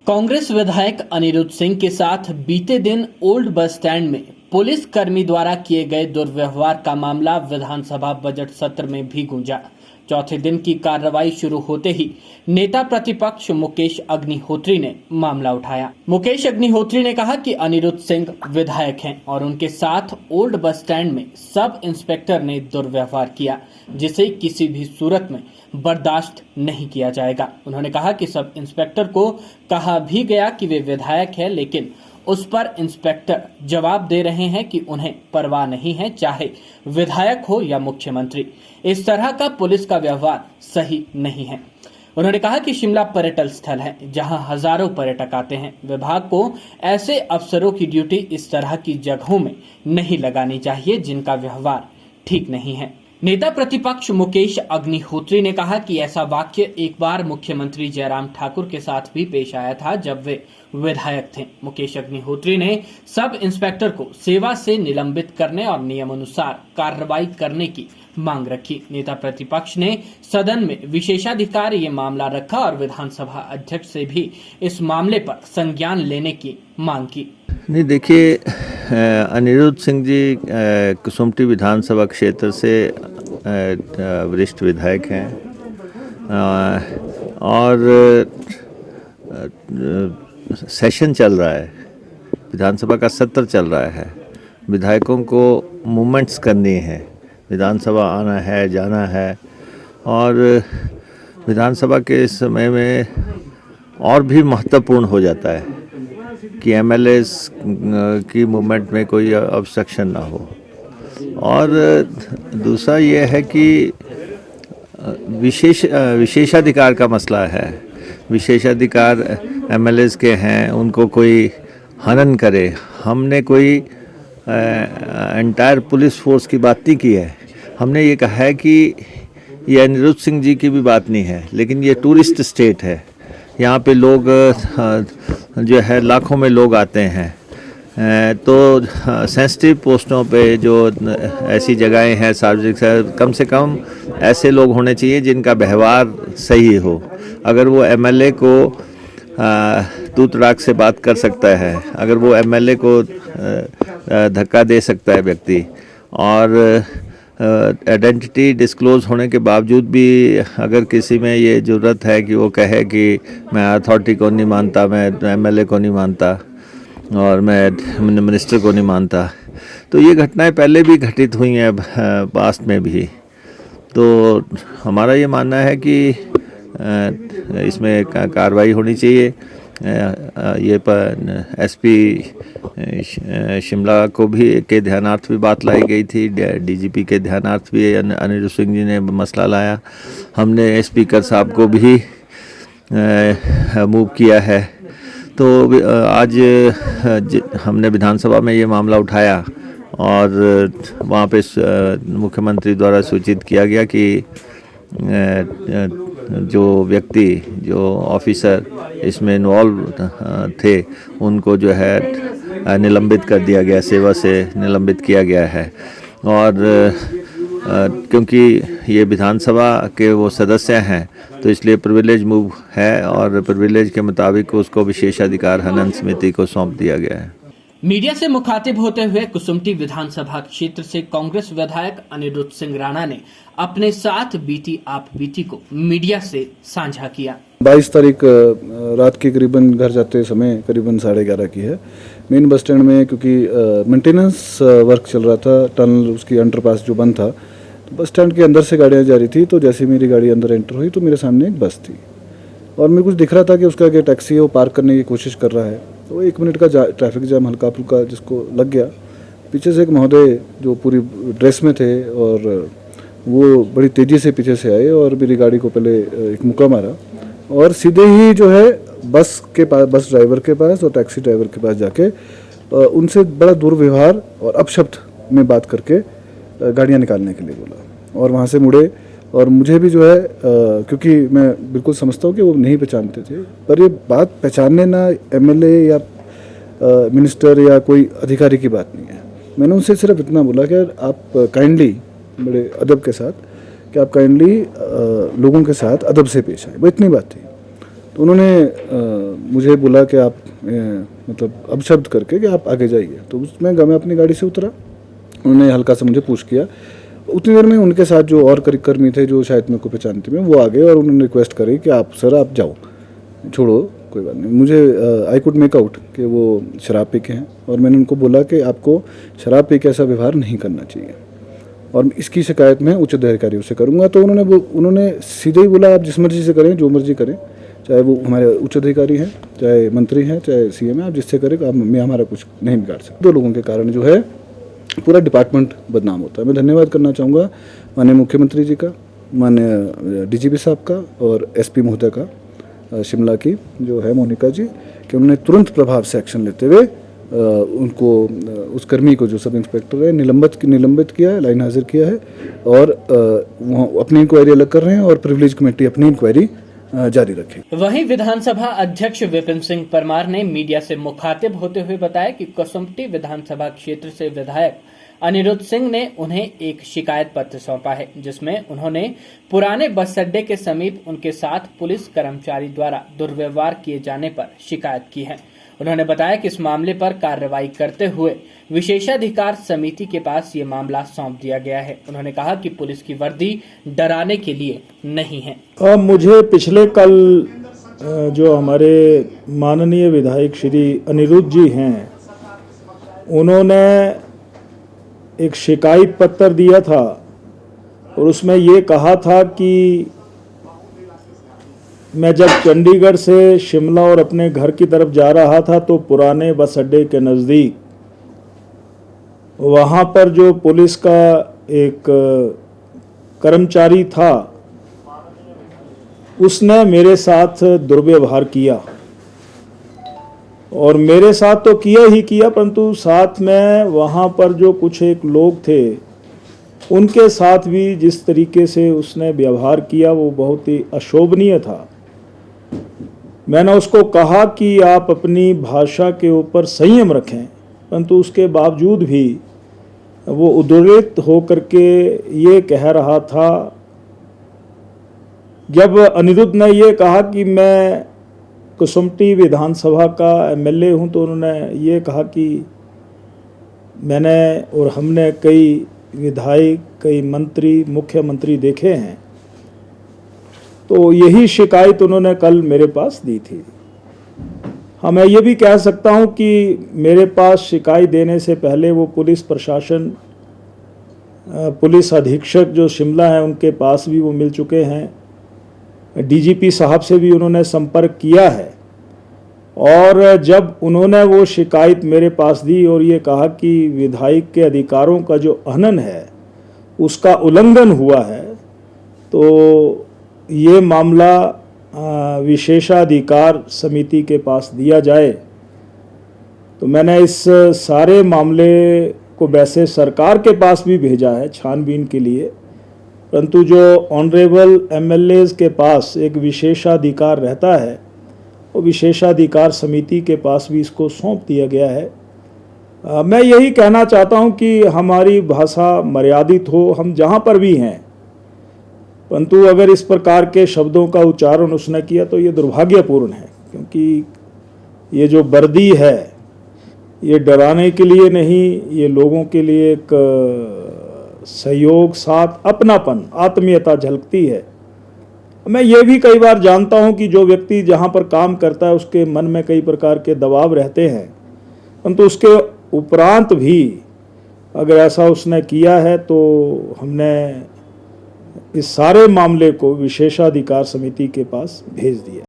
कांग्रेस विधायक अनिरुद्ध सिंह के साथ बीते दिन ओल्ड बस स्टैंड में पुलिस कर्मी द्वारा किए गए दुर्व्यवहार का मामला विधानसभा बजट सत्र में भी गूंजा। चौथे दिन की कार्रवाई शुरू होते ही नेता प्रतिपक्ष मुकेश अग्निहोत्री ने मामला उठाया। मुकेश अग्निहोत्री ने कहा कि अनिरुद्ध सिंह विधायक हैं और उनके साथ ओल्ड बस स्टैंड में सब इंस्पेक्टर ने दुर्व्यवहार किया, जिसे किसी भी सूरत में बर्दाश्त नहीं किया जाएगा। उन्होंने कहा कि सब इंस्पेक्टर को कहा भी गया कि वे विधायक है, लेकिन उस पर इंस्पेक्टर जवाब दे रहे हैं कि उन्हें परवाह नहीं है, चाहे विधायक हो या मुख्यमंत्री। इस तरह का पुलिस का व्यवहार सही नहीं है। उन्होंने कहा कि शिमला पर्यटन स्थल है जहां हजारों पर्यटक आते हैं। विभाग को ऐसे अफसरों की ड्यूटी इस तरह की जगहों में नहीं लगानी चाहिए जिनका व्यवहार ठीक नहीं है। नेता प्रतिपक्ष मुकेश अग्निहोत्री ने कहा कि ऐसा वाक्य एक बार मुख्यमंत्री जयराम ठाकुर के साथ भी पेश आया था जब वे विधायक थे। मुकेश अग्निहोत्री ने सब इंस्पेक्टर को सेवा से निलंबित करने और नियमानुसार कार्रवाई करने की मांग रखी। नेता प्रतिपक्ष ने सदन में विशेषाधिकार ये मामला रखा और विधानसभा अध्यक्ष से भी इस मामले पर संज्ञान लेने की मांग की। नहीं, देखिए, अनिरुद्ध सिंह जी कुसुम्पटी विधानसभा क्षेत्र से वरिष्ठ विधायक हैं और सेशन चल रहा है, विधानसभा का सत्र चल रहा है। विधायकों को मूवमेंट्स करनी है, विधानसभा आना है, जाना है, और विधानसभा के समय में और भी महत्वपूर्ण हो जाता है कि एमएलएस की मूवमेंट में कोई ऑब्स्ट्रक्शन ना हो। और दूसरा ये है कि विशेषाधिकार का मसला है। विशेषाधिकार एमएलएस के हैं, उनको कोई हनन करे। हमने कोई एंटायर पुलिस फोर्स की बात नहीं की है। हमने ये कहा है कि ये अनिरुद्ध सिंह जी की भी बात नहीं है, लेकिन ये टूरिस्ट स्टेट है। यहाँ पे लोग जो है लाखों में लोग आते हैं, तो सेंसिटिव पोस्टों पे जो ऐसी जगहें हैं सार्वजनिक, कम से कम ऐसे लोग होने चाहिए जिनका व्यवहार सही हो। अगर वो एमएलए को तू तड़ाक से बात कर सकता है, अगर वो एमएलए को धक्का दे सकता है व्यक्ति, और आइडेंटिटी डिस्क्लोज होने के बावजूद भी अगर किसी में ये ज़रूरत है कि वो कहे कि मैं अथॉरिटी को नहीं मानता, मैं एमएलए को नहीं मानता और मैं मिनिस्टर को नहीं मानता, तो ये घटनाएं पहले भी घटित हुई हैं पास्ट में भी। तो हमारा ये मानना है कि इसमें कार्रवाई होनी चाहिए। ये पर एसपी शिमला को भी के ध्यानार्थ भी बात लाई गई थी, डीजीपी के ध्यानार्थ भी अनिरुद्ध सिंह जी ने मसला लाया। हमने स्पीकर साहब को भी मूव किया है। तो आज हमने विधानसभा में ये मामला उठाया और वहाँ पे मुख्यमंत्री द्वारा सूचित किया गया कि जो व्यक्ति, जो ऑफिसर इसमें इन्वॉल्व थे, उनको जो है निलंबित कर दिया गया, सेवा से निलंबित किया गया है। और क्योंकि ये विधानसभा के वो सदस्य हैं, तो इसलिए प्रिविलेज मूव है और प्रिविलेज के मुताबिक उसको विशेषाधिकार हनन समिति को सौंप दिया गया है। मीडिया से मुखातिब होते हुए कुसुम्पटी विधानसभा क्षेत्र से कांग्रेस विधायक अनिरुद्ध सिंह राणा ने अपने साथ बीती आप बीती को मीडिया से साझा किया। 22 तारीख रात के करीबन घर जाते समय करीबन 11:30 की है। मेन बस स्टैंड में क्योंकि मेंटेनेंस वर्क चल रहा था, टनल उसकी अंडरपास जो बंद था, तो बस स्टैंड के अंदर से गाड़ियाँ जा रही थी। तो जैसे मेरी गाड़ी अंदर एंटर हुई तो मेरे सामने एक बस थी और मेरे कुछ दिख रहा था कि उसका जो टैक्सी है वो पार्क करने की कोशिश कर रहा है। तो 1 मिनट का ट्रैफिक जाम हल्का फुल्का जिसको लग गया। पीछे से एक महोदय जो पूरी ड्रेस में थे और वो बड़ी तेज़ी से पीछे से आए और मेरी गाड़ी को पहले एक मुक्का मारा और सीधे ही जो है बस के पास, बस ड्राइवर के पास और टैक्सी ड्राइवर के पास जाके उनसे बड़ा दुर्व्यवहार और अपशब्द में बात करके गाड़ियाँ निकालने के लिए बोला और वहाँ से मुड़े। और मुझे भी जो है क्योंकि मैं बिल्कुल समझता हूँ कि वो नहीं पहचानते थे, पर ये बात पहचानने ना एमएलए या मिनिस्टर या कोई अधिकारी की बात नहीं है। मैंने उनसे सिर्फ इतना बोला कि आप काइंडली, बड़े अदब के साथ, कि आप काइंडली लोगों के साथ अदब से पेश आए, वो इतनी बात थी। तो उन्होंने मुझे बोला कि आप मतलब अपशब्द करके कि आप आगे जाइए। तो उसमें मैं अपनी गाड़ी से उतरा, उन्होंने हल्का सा मुझे पुश किया। उतनी देर में उनके साथ जो और कर्मी थे जो शायद मेरे को पहचानते थे, वो आ गए और उन्होंने रिक्वेस्ट करी कि आप सर आप जाओ, छोड़ो कोई बात नहीं। मुझे आई कुड मेक आउट कि वो शराब पी के हैं, और मैंने उनको बोला कि आपको शराब पी के ऐसा व्यवहार नहीं करना चाहिए और इसकी शिकायत मैं उच्च अधिकारियों से करूँगा। तो उन्होंने सीधे ही बोला आप जिस मर्जी से करें, जो मर्जी करें, चाहे वो हमारे उच्च अधिकारी हैं, चाहे मंत्री हैं, चाहे सीएम हैं, आप जिससे करें, मैं हमारा कुछ नहीं बिगाड़ सकता। 2 लोगों के कारण जो है पूरा डिपार्टमेंट बदनाम होता है। मैं धन्यवाद करना चाहूँगा माननीय मुख्यमंत्री जी का, माननीय डीजीपी साहब का और एसपी महोदय का शिमला की जो है मोनिका जी, कि उन्होंने तुरंत प्रभाव से एक्शन लेते हुए उनको उस कर्मी को जो सब इंस्पेक्टर है निलंबित किया है, लाइन हाजिर किया है, और वो अपनी इंक्वायरी अलग कर रहे हैं और प्रिविलेज कमेटी अपनी इंक्वायरी जारी रखे। वहीं विधानसभा अध्यक्ष विपिन सिंह परमार ने मीडिया से मुखातिब होते हुए बताया कि कसुम्पटी विधानसभा क्षेत्र से विधायक अनिरुद्ध सिंह ने उन्हें एक शिकायत पत्र सौंपा है, जिसमें उन्होंने पुराने बस अड्डे के समीप उनके साथ पुलिस कर्मचारी द्वारा दुर्व्यवहार किए जाने पर शिकायत की है। उन्होंने बताया कि इस मामले पर कार्रवाई करते हुए विशेषाधिकार समिति के पास ये मामला सौंप दिया गया है। उन्होंने कहा कि पुलिस की वर्दी डराने के लिए नहीं है। मुझे पिछले कल जो हमारे माननीय विधायक श्री अनिरुद्ध जी हैं, उन्होंने एक शिकायत पत्र दिया था और उसमें ये कहा था कि मैं जब चंडीगढ़ से शिमला और अपने घर की तरफ जा रहा था तो पुराने बस अड्डे के नज़दीक वहाँ पर जो पुलिस का एक कर्मचारी था, उसने मेरे साथ दुर्व्यवहार किया, और मेरे साथ तो किया ही किया, परंतु साथ में वहाँ पर जो कुछ एक लोग थे उनके साथ भी जिस तरीके से उसने व्यवहार किया वो बहुत ही अशोभनीय था। मैंने उसको कहा कि आप अपनी भाषा के ऊपर संयम रखें, परंतु उसके बावजूद भी वो उद्वेलित होकर के ये कह रहा था। जब अनिरुद्ध ने ये कहा कि मैं कसुम्पटी विधानसभा का एमएलए हूं, तो उन्होंने ये कहा कि मैंने और हमने कई विधायक, कई मंत्री, मुख्यमंत्री देखे हैं। तो यही शिकायत उन्होंने कल मेरे पास दी थी। हाँ, मैं ये भी कह सकता हूं कि मेरे पास शिकायत देने से पहले वो पुलिस प्रशासन, पुलिस अधीक्षक जो शिमला है उनके पास भी वो मिल चुके हैं। डीजीपी साहब से भी उन्होंने संपर्क किया है, और जब उन्होंने वो शिकायत मेरे पास दी और ये कहा कि विधायक के अधिकारों का जो हनन है उसका उल्लंघन हुआ है, तो ये मामला विशेषाधिकार समिति के पास दिया जाए। तो मैंने इस सारे मामले को वैसे सरकार के पास भी भेजा है छानबीन के लिए, परंतु जो ऑनरेबल एमएलएज के पास एक विशेषाधिकार रहता है, वो विशेषाधिकार समिति के पास भी इसको सौंप दिया गया है। मैं यही कहना चाहता हूं कि हमारी भाषा मर्यादित हो, हम जहां पर भी हैं, परंतु अगर इस प्रकार के शब्दों का उच्चारण उसने किया तो ये दुर्भाग्यपूर्ण है, क्योंकि ये जो वर्दी है ये डराने के लिए नहीं, ये लोगों के लिए एक सहयोग, साथ अपनापन, आत्मीयता झलकती है। मैं ये भी कई बार जानता हूं कि जो व्यक्ति जहां पर काम करता है उसके मन में कई प्रकार के दबाव रहते हैं, परंतु उसके उपरांत भी अगर ऐसा उसने किया है तो हमने इस सारे मामले को विशेषाधिकार समिति के पास भेज दिया।